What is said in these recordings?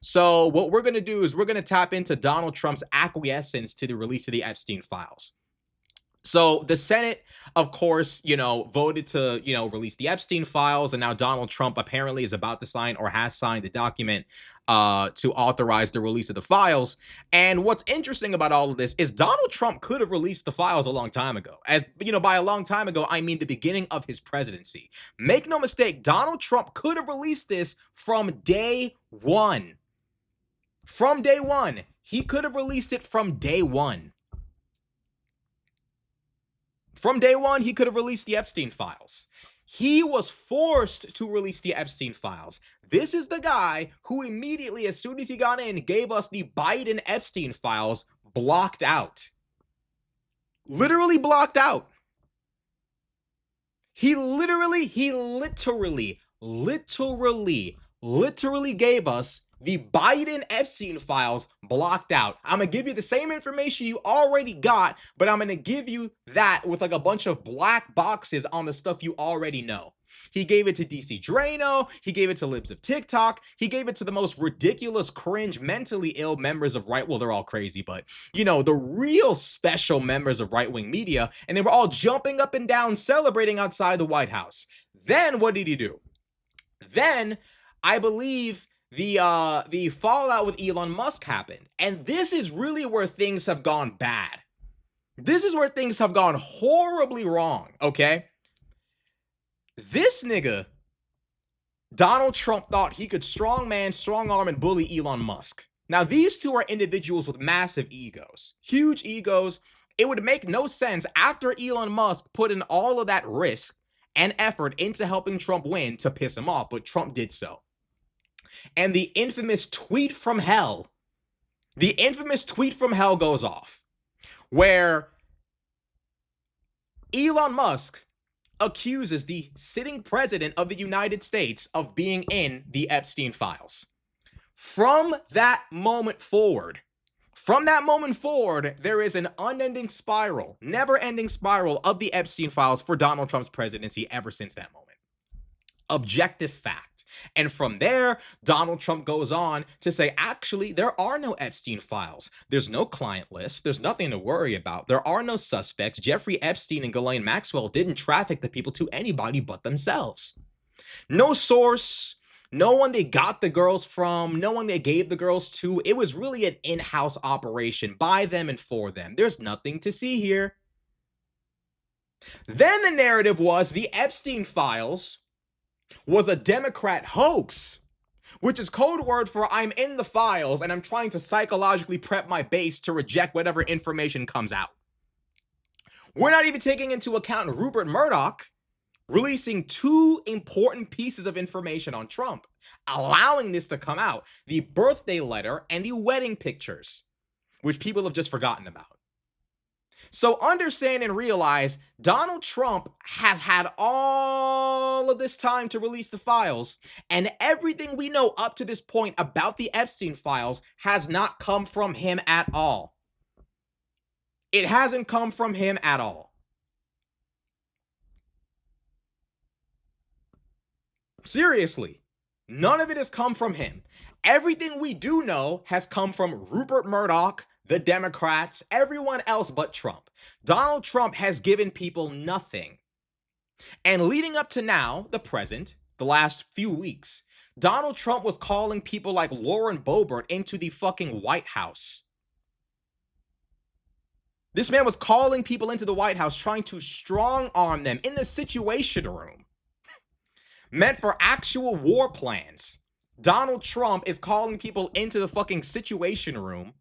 So what we're going to do is we're going to tap into Donald Trump's acquiescence to the release of the Epstein files. So the Senate, of course, voted to, release the Epstein files. And now Donald Trump apparently is about to sign or has signed the document to authorize the release of the files. And what's interesting about all of this is Donald Trump could have released the files a long time ago. As by a long time ago, I mean the beginning of his presidency. Make no mistake, Donald Trump could have released this from day one. From day one. He could have released it from day one. From day one, he could have released the Epstein files. He was forced to release the Epstein files. This is the guy who immediately, as soon as he got in, gave us the Biden Epstein files blocked out. Literally blocked out. He literally gave us the Biden Epstein files blocked out. I'm going to give you the same information you already got, but I'm going to give you that with like a bunch of black boxes on the stuff you already know. He gave it to DC Drano. He gave it to Libs of TikTok. He gave it to the most ridiculous, cringe, mentally ill members of well, they're all crazy, but the real special members of right-wing media. And they were all jumping up and down, celebrating outside the White House. Then what did he do? Then I believe the fallout with Elon Musk happened. And this is really where things have gone bad. This is where things have gone horribly wrong, okay? This nigga, Donald Trump, thought he could strongman, strong-arm, and bully Elon Musk. Now, these two are individuals with massive egos. Huge egos. It would make no sense after Elon Musk put in all of that risk and effort into helping Trump win to piss him off, but Trump did so. And the infamous tweet from hell goes off, where Elon Musk accuses the sitting president of the United States of being in the Epstein files. From that moment forward, there is an unending spiral, never-ending spiral of the Epstein files for Donald Trump's presidency ever since that moment. Objective fact. And from there, Donald Trump goes on to say, actually, there are no Epstein files. There's no client list. There's nothing to worry about. There are no suspects. Jeffrey Epstein and Ghislaine Maxwell didn't traffic the people to anybody but themselves. No source, no one they got the girls from, no one they gave the girls to. It was really an in-house operation by them and for them. There's nothing to see here. Then the narrative was the Epstein files was a Democrat hoax, which is code word for I'm in the files and I'm trying to psychologically prep my base to reject whatever information comes out. We're not even taking into account Rupert Murdoch releasing two important pieces of information on Trump, allowing this to come out: the birthday letter and the wedding pictures, which people have just forgotten about. So understand and realize Donald Trump has had all of this time to release the files, and everything we know up to this point about the Epstein files has not come from him at all. It hasn't come from him at all. Seriously, none of it has come from him. Everything we do know has come from Rupert Murdoch, the Democrats, everyone else but Trump. Donald Trump has given people nothing. And leading up to now, the present, the last few weeks, Donald Trump was calling people like Lauren Boebert into the fucking White House. This man was calling people into the White House, trying to strong arm them in the Situation Room, meant for actual war plans. Donald Trump is calling people into the fucking Situation Room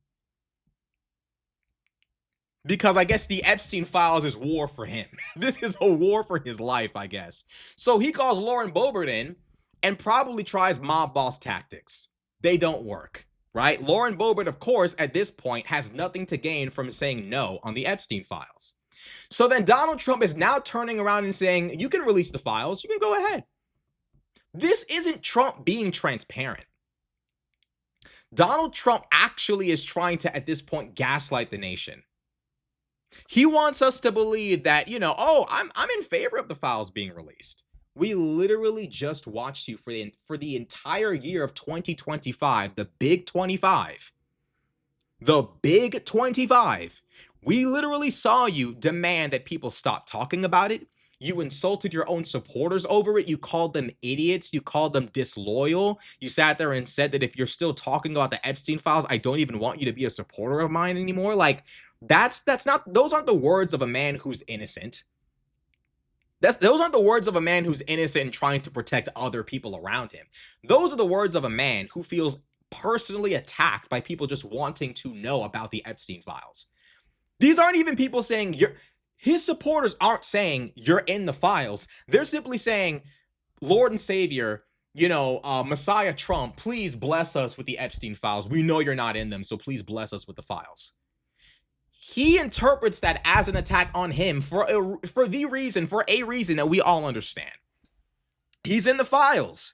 because I guess the Epstein files is war for him. This is a war for his life, I guess. So he calls Lauren Boebert in and probably tries mob boss tactics. They don't work, right? Lauren Boebert, of course, at this point has nothing to gain from saying no on the Epstein files. So then Donald Trump is now turning around and saying, you can release the files, you can go ahead. This isn't Trump being transparent. Donald Trump actually is trying to, at this point, gaslight the nation. He wants us to believe that, I'm in favor of the files being released. We literally just watched you for the entire year of 2025, the big 25. The big 25. We literally saw you demand that people stop talking about it. You insulted your own supporters over it. You called them idiots. You called them disloyal. You sat there and said that if you're still talking about the Epstein files, I don't even want you to be a supporter of mine anymore. Like, that's not, those aren't the words of a man who's innocent. Those aren't the words of a man who's innocent and trying to protect other people around him. Those are the words of a man who feels personally attacked by people just wanting to know about the Epstein files. These aren't even people saying his supporters aren't saying you're in the files. They're simply saying, Lord and Savior, Messiah Trump, please bless us with the Epstein files. We know you're not in them, so please bless us with the files. He interprets that as an attack on him for a reason that we all understand. He's in the files.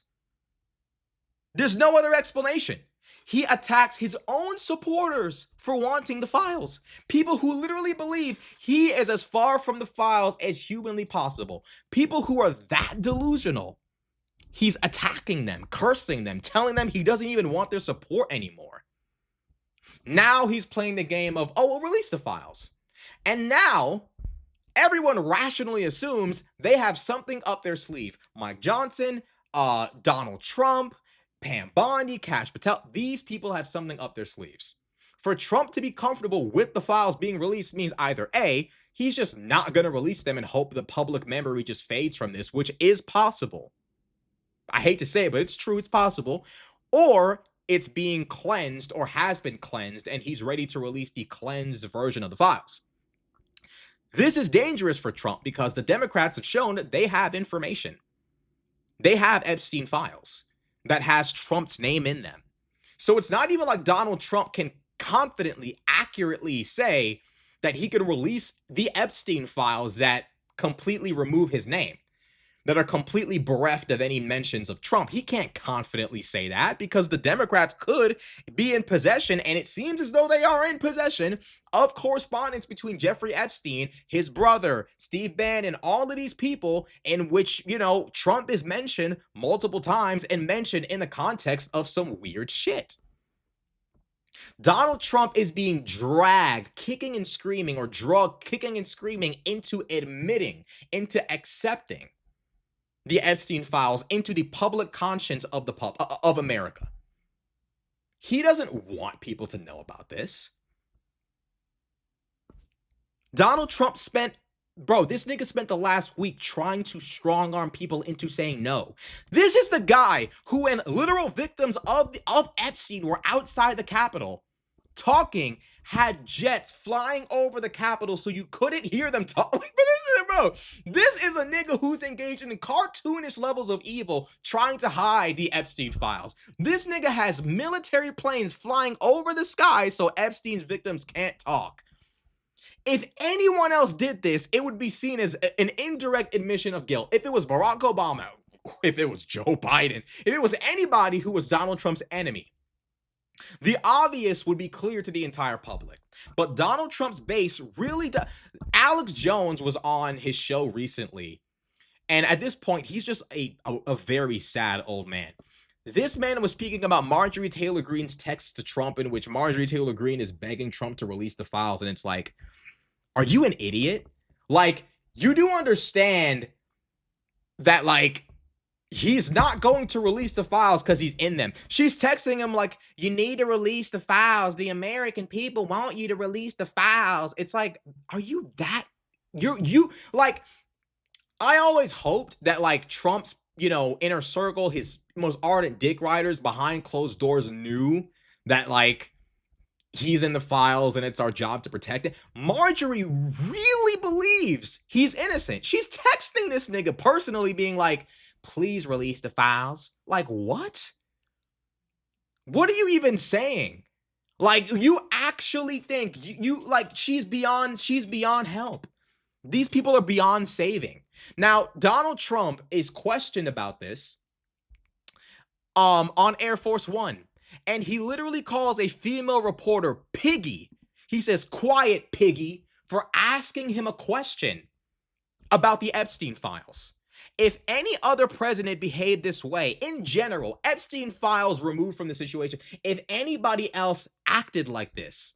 There's no other explanation. He attacks his own supporters for wanting the files. People who literally believe he is as far from the files as humanly possible. People who are that delusional. He's attacking them, cursing them, telling them he doesn't even want their support anymore. Now he's playing the game of, we'll release the files. And now everyone rationally assumes they have something up their sleeve. Mike Johnson, Donald Trump, Pam Bondi, Kash Patel, these people have something up their sleeves. For Trump to be comfortable with the files being released means either A, he's just not going to release them and hope the public memory just fades from this, which is possible. I hate to say it, but it's true, it's possible. Or it's being cleansed or has been cleansed, and he's ready to release the cleansed version of the files. This is dangerous for Trump because the Democrats have shown that they have information. They have Epstein files that has Trump's name in them. So it's not even like Donald Trump can confidently, accurately say that he can release the Epstein files that completely remove his name, that are completely bereft of any mentions of Trump. He can't confidently say that because the Democrats could be in possession, and it seems as though they are in possession of correspondence between Jeffrey Epstein, his brother, Steve Bannon, all of these people in which, Trump is mentioned multiple times and mentioned in the context of some weird shit. Donald Trump is being dragged, kicking and screaming, or drugged, kicking and screaming into admitting, into accepting the Epstein files into the public conscience of America. He doesn't want people to know about this. Donald Trump this nigga spent the last week trying to strong arm people into saying no. This is the guy who, when literal victims of Epstein were outside the Capitol talking, had jets flying over the Capitol so you couldn't hear them talk. This is a nigga who's engaged in cartoonish levels of evil trying to hide the Epstein files. This nigga has military planes flying over the sky so Epstein's victims can't talk. If anyone else did this, it would be seen as an indirect admission of guilt. If it was Barack Obama, if it was Joe Biden, if it was anybody who was Donald Trump's enemy, the obvious would be clear to the entire public. But Donald Trump's base really does. Alex Jones was on his show recently, and at this point, he's just a very sad old man. This man was speaking about Marjorie Taylor Greene's text to Trump, in which Marjorie Taylor Greene is begging Trump to release the files, and it's like, are you an idiot? Like, you do understand that, like, he's not going to release the files because he's in them. She's texting him like, you need to release the files. The American people want you to release the files. It's like, are you that? You like, I always hoped that, like, Trump's, inner circle, his most ardent dick riders behind closed doors knew that, like, he's in the files and it's our job to protect it. Marjorie really believes he's innocent. She's texting this nigga personally being like, please release the files. Like, what? What are you even saying? Like, you actually think you like she's beyond help. These people are beyond saving. Now, Donald Trump is questioned about this on Air Force One. And he literally calls a female reporter Piggy. He says, quiet, Piggy, for asking him a question about the Epstein files. If any other president behaved this way, in general, Epstein files removed from the situation, if anybody else acted like this,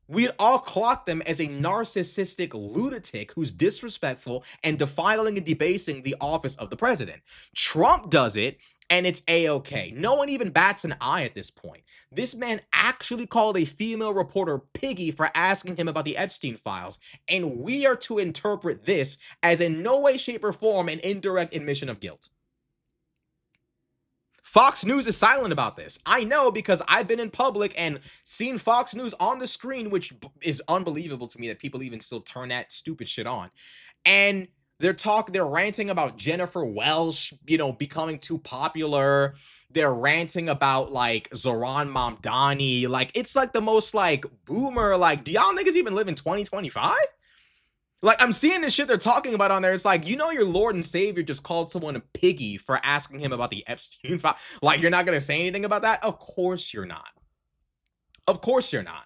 we'd all clock them as a narcissistic lunatic who's disrespectful and defiling and debasing the office of the president. Trump does it, and it's a-okay. No one even bats an eye at this point. This man actually called a female reporter piggy for asking him about the Epstein files, and we are to interpret this as in no way, shape, or form an indirect admission of guilt. Fox News is silent about this. I know because I've been in public and seen Fox News on the screen, which is unbelievable to me that people even still turn that stupid shit on. And they're ranting about Jennifer Welsh, becoming too popular. They're ranting about like Zohran Mamdani. Like, it's like the most like boomer, like, do y'all niggas even live in 2025? Like, I'm seeing this shit they're talking about on there. It's like, your Lord and Savior just called someone a piggy for asking him about the Epstein file. Like, you're not going to say anything about that? Of course you're not. Of course you're not.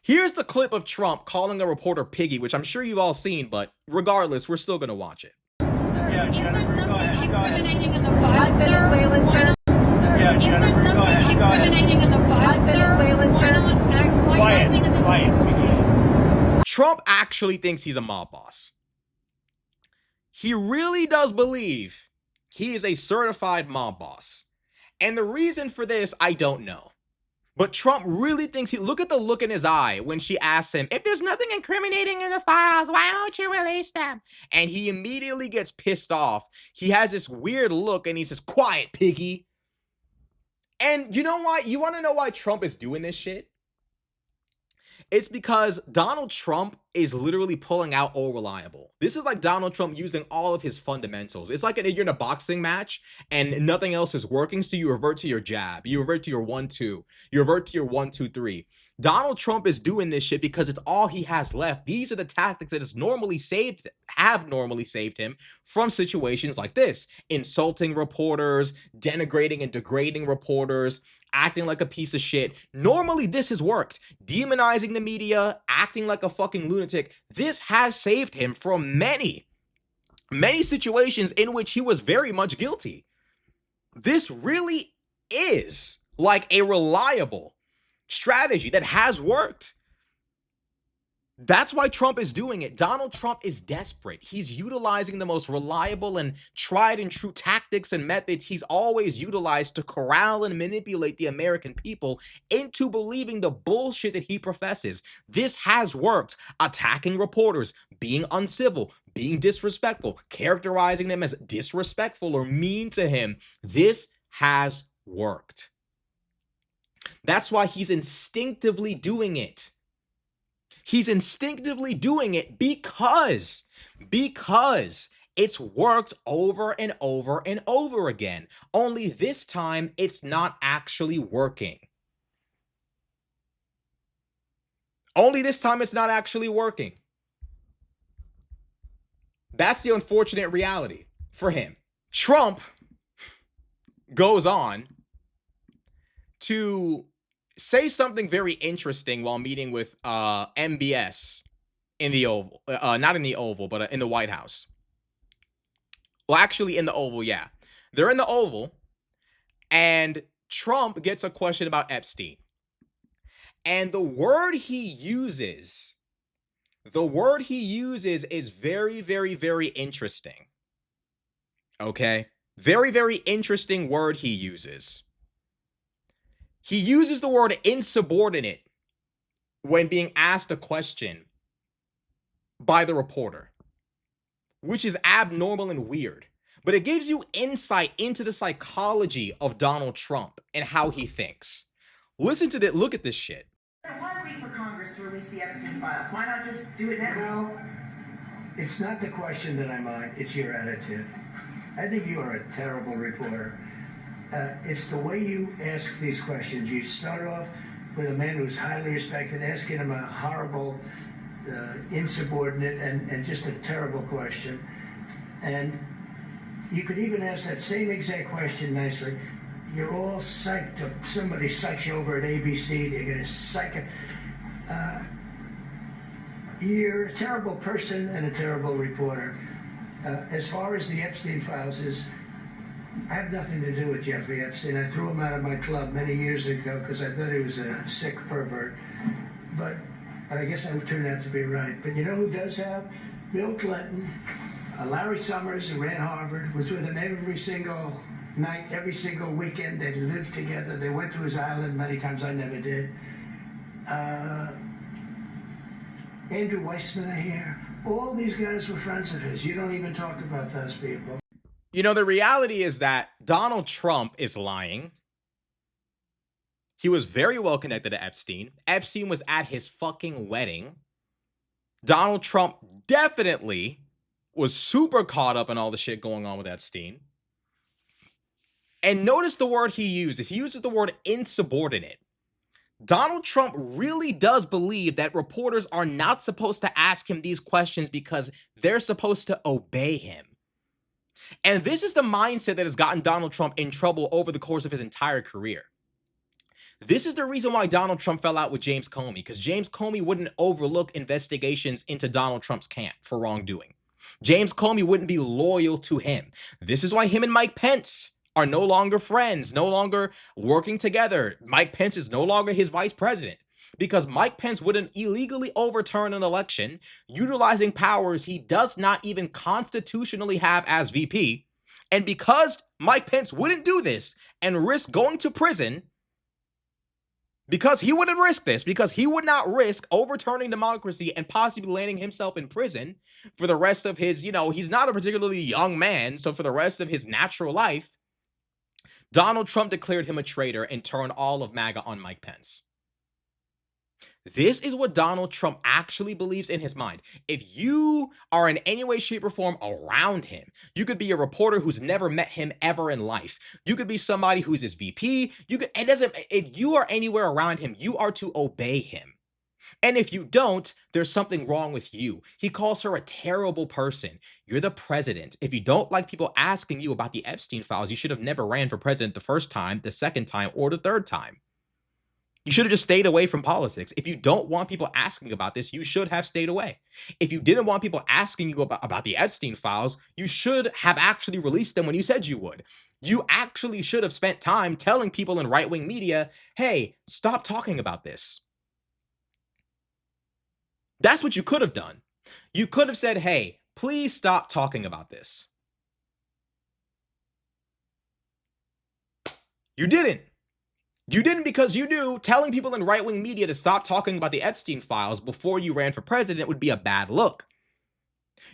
Here's the clip of Trump calling a reporter piggy, which I'm sure you've all seen, but regardless, we're still going to watch it. Sir, if there's nothing incriminating in the file, sir, if there's nothing incriminating in the file, sir, why acting as a... Trump actually thinks he's a mob boss. He really does believe he is a certified mob boss. And the reason for this, I don't know. But Trump really thinks look at the look in his eye when she asks him, if there's nothing incriminating in the files, why don't you release them? And he immediately gets pissed off. He has this weird look and he says, quiet, piggy. And you know why? You want to know why Trump is doing this shit? It's because Donald Trump is literally pulling out all reliable. This is like Donald Trump using all of his fundamentals. It's like you're in a boxing match and nothing else is working, so you revert to your jab. You revert to your 1-2. You revert to your 1-2-3. Donald Trump is doing this shit because it's all he has left. These are the tactics that have normally saved him from situations like this. Insulting reporters, denigrating and degrading reporters, acting like a piece of shit. Normally this has worked. Demonizing the media, acting like a fucking lunatic. This has saved him from many situations in which he was very much guilty. This really is like a reliable strategy that has worked. That's why Trump is doing it. Donald Trump is desperate. He's utilizing the most reliable and tried and true tactics and methods he's always utilized to corral and manipulate the American people into believing the bullshit that he professes. This has worked. Attacking reporters, being uncivil, being disrespectful, characterizing them as disrespectful or mean to him. This has worked. That's why he's instinctively doing it. He's instinctively doing it because it's worked over and over and over again. Only this time, it's not actually working. Only this time, it's not actually working. That's the unfortunate reality for him. Trump goes on to say something very interesting while meeting with MBS in the Oval. Not in the Oval, but in the White House. Well, actually in the Oval, yeah. They're in the Oval, and Trump gets a question about Epstein. And the word he uses is very, very, very interesting. Okay? Very, very interesting word he uses. He uses the word insubordinate when being asked a question by the reporter, which is abnormal and weird. But it gives you insight into the psychology of Donald Trump and how he thinks. Listen to that. Look at this shit. Why wait for Congress to release the Epstein files? Why not just do it now? Well, it's not the question that I mind, it's your attitude. I think you are a terrible reporter. It's the way you ask these questions. You start off with a man who's highly respected, asking him a horrible, insubordinate, and just a terrible question. And you could even ask that same exact question nicely. You're all psyched up. Somebody psychs you over at ABC. They're going to psych it. You're a terrible person and a terrible reporter. As far as the Epstein files is, I have nothing to do with Jeffrey Epstein. I threw him out of my club many years ago because I thought he was a sick pervert. But I guess I turned out to be right. But you know who does have? Bill Clinton, Larry Summers, who ran Harvard, was with him every single night, every single weekend. They lived together. They went to his island many times. I never did. Andrew Weissman, I hear. All these guys were friends of his. You don't even talk about those people. You know, the reality is that Donald Trump is lying. He was very well connected to Epstein. Epstein was at his fucking wedding. Donald Trump definitely was super caught up in all the shit going on with Epstein. And notice the word he uses. He uses the word insubordinate. Donald Trump really does believe that reporters are not supposed to ask him these questions because they're supposed to obey him. And this is the mindset that has gotten Donald Trump in trouble over the course of his entire career. This is the reason why Donald Trump fell out with James Comey, because James Comey wouldn't overlook investigations into Donald Trump's camp for wrongdoing. James Comey wouldn't be loyal to him. This is why him and Mike Pence are no longer friends, no longer working together. Mike Pence is no longer his vice president, because Mike Pence wouldn't illegally overturn an election utilizing powers he does not even constitutionally have as VP. And because Mike Pence wouldn't do this and risk going to prison, because he wouldn't risk this, because he would not risk overturning democracy and possibly landing himself in prison for the rest of his, he's not a particularly young man, so for the rest of his natural life, Donald Trump declared him a traitor and turned all of MAGA on Mike Pence. This is what Donald Trump actually believes in his mind. If you are in any way, shape, or form around him, you could be a reporter who's never met him ever in life. You could be somebody who's his VP. If you are anywhere around him, you are to obey him. And if you don't, there's something wrong with you. He calls her a terrible person. You're the president. If you don't like people asking you about the Epstein files, you should have never ran for president the first time, the second time, or the third time. You should have just stayed away from politics. If you don't want people asking about this, you should have stayed away. If you didn't want people asking you about the Epstein files, you should have actually released them when you said you would. You actually should have spent time telling people in right-wing media, hey, stop talking about this. That's what you could have done. You could have said, hey, please stop talking about this. You didn't. You didn't, because you knew telling people in right-wing media to stop talking about the Epstein files before you ran for president would be a bad look.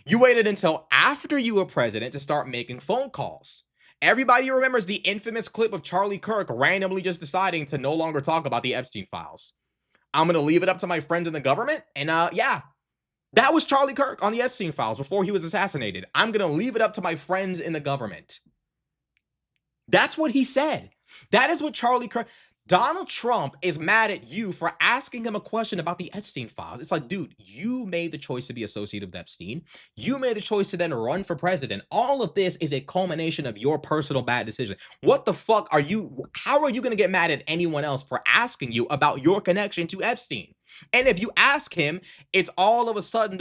You waited until after you were president to start making phone calls. Everybody remembers the infamous clip of Charlie Kirk randomly just deciding to no longer talk about the Epstein files. I'm going to leave it up to my friends in the government. And yeah, that was Charlie Kirk on the Epstein files before he was assassinated. I'm going to leave it up to my friends in the government. That's what he said. That is what Charlie Kirk... Donald Trump is mad at you for asking him a question about the Epstein files. It's like, dude, you made the choice to be associated with Epstein. You made the choice to then run for president. All of this is a culmination of your personal bad decision. What the fuck are you... How are you going to get mad at anyone else for asking you about your connection to Epstein? And if you ask him, it's all of a sudden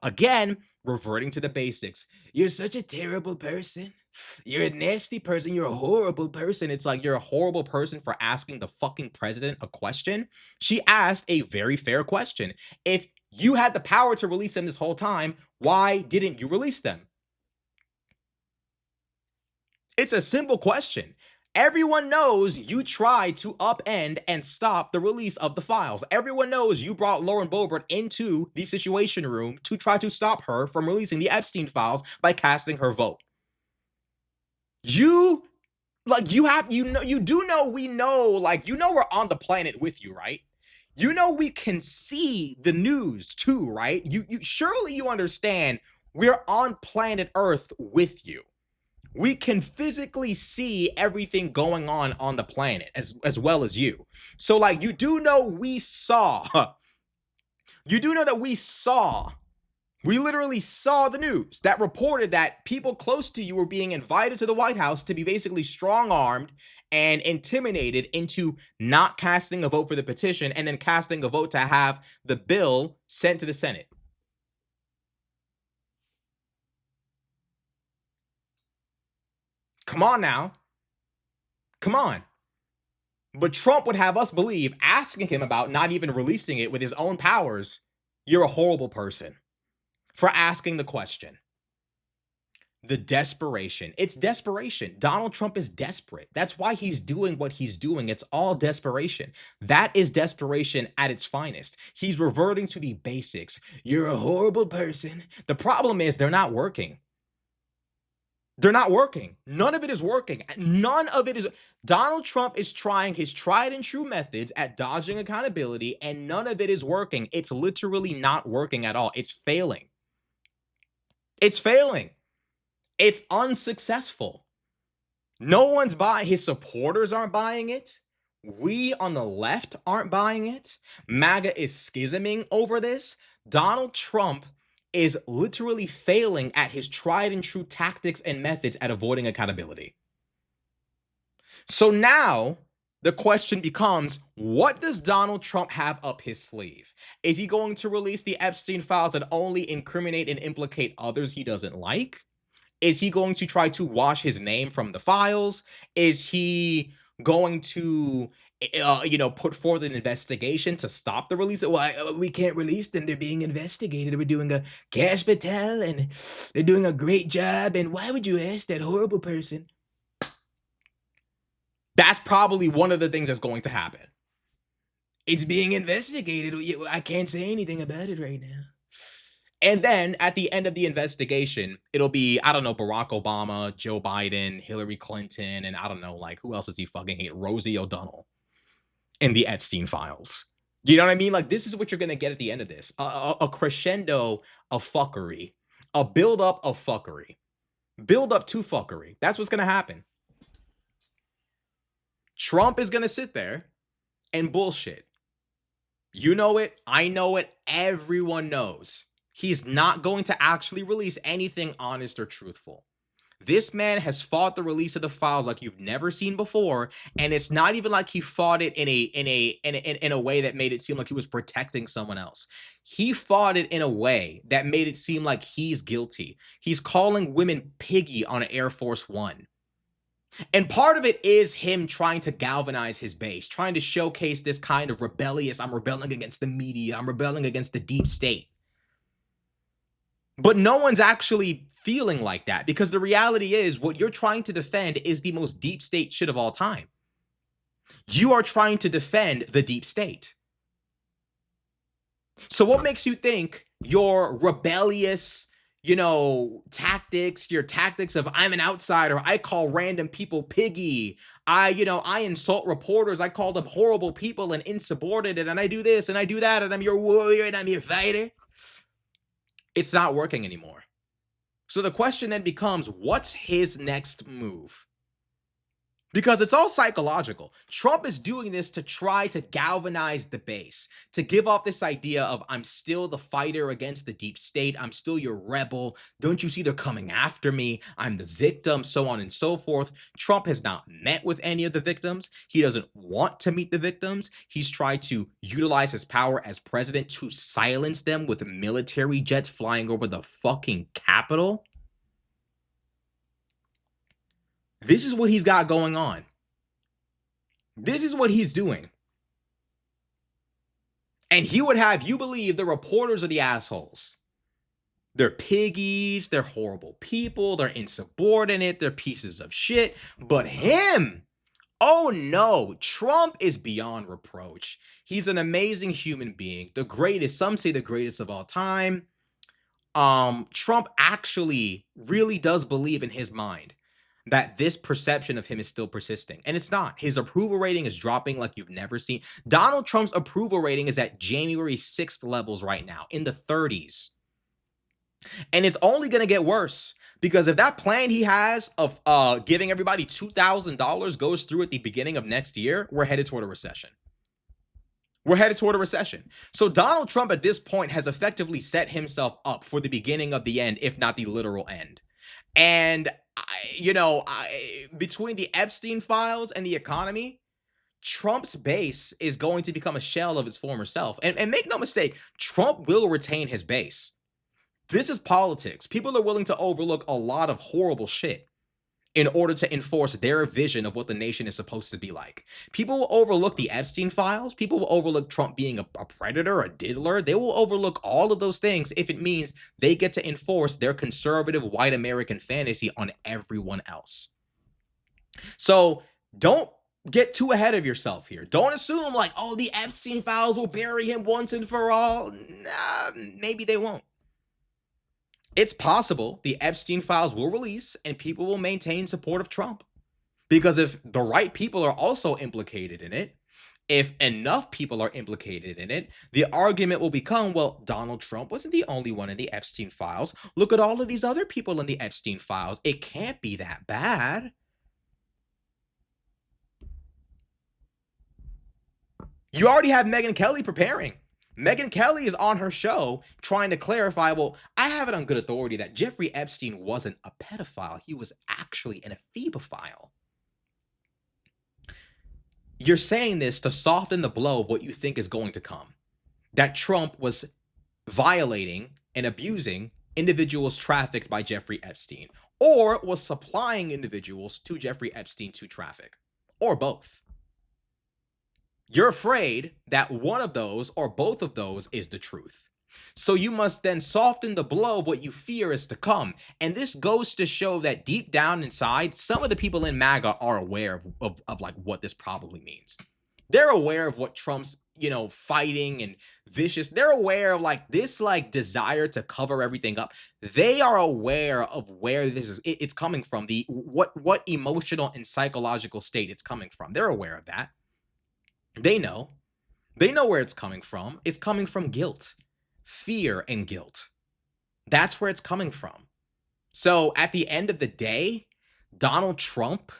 again, reverting to the basics. You're such a terrible person. You're a nasty person. You're a horrible person. It's like, you're a horrible person for asking the fucking president a question. She asked a very fair question. If you had the power to release them this whole time, why didn't you release them? It's a simple question. Everyone knows you tried to upend and stop the release of the files. Everyone knows you brought Lauren Boebert into the Situation Room to try to stop her from releasing the Epstein files by casting her vote. We know we're on the planet with you, right? You know we can see the news too, right? Surely you understand we're on planet Earth with you. We can physically see everything going on the planet as well as you. So like, you do know we saw. You do know that we literally saw the news that reported that people close to you were being invited to the White House to be basically strong-armed and intimidated into not casting a vote for the petition and then casting a vote to have the bill sent to the Senate. Come on now. Come on. But Trump would have us believe, asking him about not even releasing it with his own powers, you're a horrible person for asking the question. The desperation. It's desperation. Donald Trump is desperate. That's why he's doing what he's doing. It's all desperation. That is desperation at its finest. He's reverting to the basics. You're a horrible person. The problem is they're not working. They're not working. None of it is working. None of it is. Donald Trump is trying his tried and true methods at dodging accountability, and none of it is working. It's literally not working at all. It's failing. It's failing. It's unsuccessful. No one's buying. His supporters aren't buying it. We on the left aren't buying it. MAGA is schisming over this. Donald Trump is literally failing at his tried and true tactics and methods at avoiding accountability. So now the question becomes, what does Donald Trump have up his sleeve? Is he going to release the Epstein files that only incriminate and implicate others he doesn't like? Is he going to try to wash his name from the files? Is he going to, put forth an investigation to stop the release? Well, we can't release them. They're being investigated. We're doing a cash battelle and they're doing a great job. And why would you ask that horrible person? That's probably one of the things that's going to happen. It's being investigated. I can't say anything about it right now. And then at the end of the investigation, it'll be, I don't know, Barack Obama, Joe Biden, Hillary Clinton, and I don't know, like, who else does he fucking hate? Rosie O'Donnell in the Epstein files. You know what I mean? Like, this is what you're going to get at the end of this. A crescendo of fuckery. A build-up of fuckery. Build up to fuckery. That's what's going to happen. Trump is going to sit there and bullshit. You know it. I know it. Everyone knows. He's not going to actually release anything honest or truthful. This man has fought the release of the files like you've never seen before, and it's not even like he fought it in a way that made it seem like he was protecting someone else. He fought it in a way that made it seem like he's guilty. He's calling women piggy on Air Force One. And part of it is him trying to galvanize his base, trying to showcase this kind of rebellious, I'm rebelling against the media, I'm rebelling against the deep state. But no one's actually feeling like that, because the reality is what you're trying to defend is the most deep state shit of all time. You are trying to defend the deep state. So what makes you think your rebellious, tactics, your tactics of I'm an outsider, I call random people piggy, I insult reporters, I call them horrible people and insubordinate, and I do this and I do that, and I'm your warrior and I'm your fighter? It's not working anymore. So the question then becomes, what's his next move? Because it's all psychological. Trump is doing this to try to galvanize the base, to give off this idea of I'm still the fighter against the deep state. I'm still your rebel. Don't you see they're coming after me? I'm the victim, so on and so forth. Trump has not met with any of the victims. He doesn't want to meet the victims. He's tried to utilize his power as president to silence them with military jets flying over the fucking Capitol. This is what he's got going on. This is what he's doing. And he would have you believe the reporters are the assholes. They're piggies, they're horrible people, they're insubordinate, they're pieces of shit. But him, oh no, Trump is beyond reproach. He's an amazing human being, the greatest, some say the greatest of all time. Trump actually really does believe in his mind that this perception of him is still persisting. And it's not. His approval rating is dropping like you've never seen. Donald Trump's approval rating is at January 6th levels right now, in the 30s. And it's only going to get worse, because if that plan he has of giving everybody $2,000 goes through at the beginning of next year, we're headed toward a recession. We're headed toward a recession. So Donald Trump at this point has effectively set himself up for the beginning of the end, if not the literal end. And between the Epstein files and the economy, Trump's base is going to become a shell of its former self. And make no mistake, Trump will retain his base. This is politics. People are willing to overlook a lot of horrible shit in order to enforce their vision of what the nation is supposed to be like. People will overlook the Epstein files. People will overlook Trump being a predator, a diddler. They will overlook all of those things if it means they get to enforce their conservative white American fantasy on everyone else. So don't get too ahead of yourself here. Don't assume like, oh, the Epstein files will bury him once and for all. Nah, maybe they won't. It's possible the Epstein files will release and people will maintain support of Trump. Because if the right people are also implicated in it, if enough people are implicated in it, the argument will become, well, Donald Trump wasn't the only one in the Epstein files. Look at all of these other people in the Epstein files. It can't be that bad. You already have Megyn Kelly preparing. Megyn Kelly is on her show trying to clarify, well, I have it on good authority that Jeffrey Epstein wasn't a pedophile. He was actually an ephebophile. You're saying this to soften the blow of what you think is going to come. That Trump was violating and abusing individuals trafficked by Jeffrey Epstein, or was supplying individuals to Jeffrey Epstein to traffic, or both. You're afraid that one of those or both of those is the truth. So you must then soften the blow of what you fear is to come. And this goes to show that deep down inside, some of the people in MAGA are aware of like what this probably means. They're aware of what Trump's, fighting and vicious. They're aware of like this like desire to cover everything up. They are aware of where this is. It's coming from, the what emotional and psychological state it's coming from. They're aware of that. They know where it's coming from. It's coming from guilt, fear, and guilt. That's where it's coming from. So at the end of the day, Donald Trump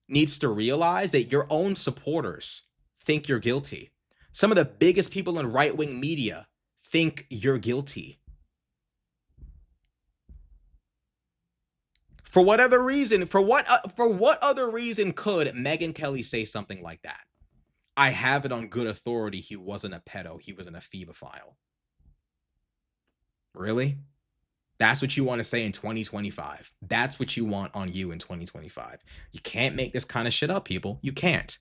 needs to realize that your own supporters think you're guilty. Some of the biggest people in right-wing media think you're guilty. For what other reason? For what other reason could Megyn Kelly say something like that? I have it on good authority he wasn't a pedo, he was an ephebophile. Really? That's what you want to say in 2025. That's what you want on you in 2025. You can't make this kind of shit up, people. You can't.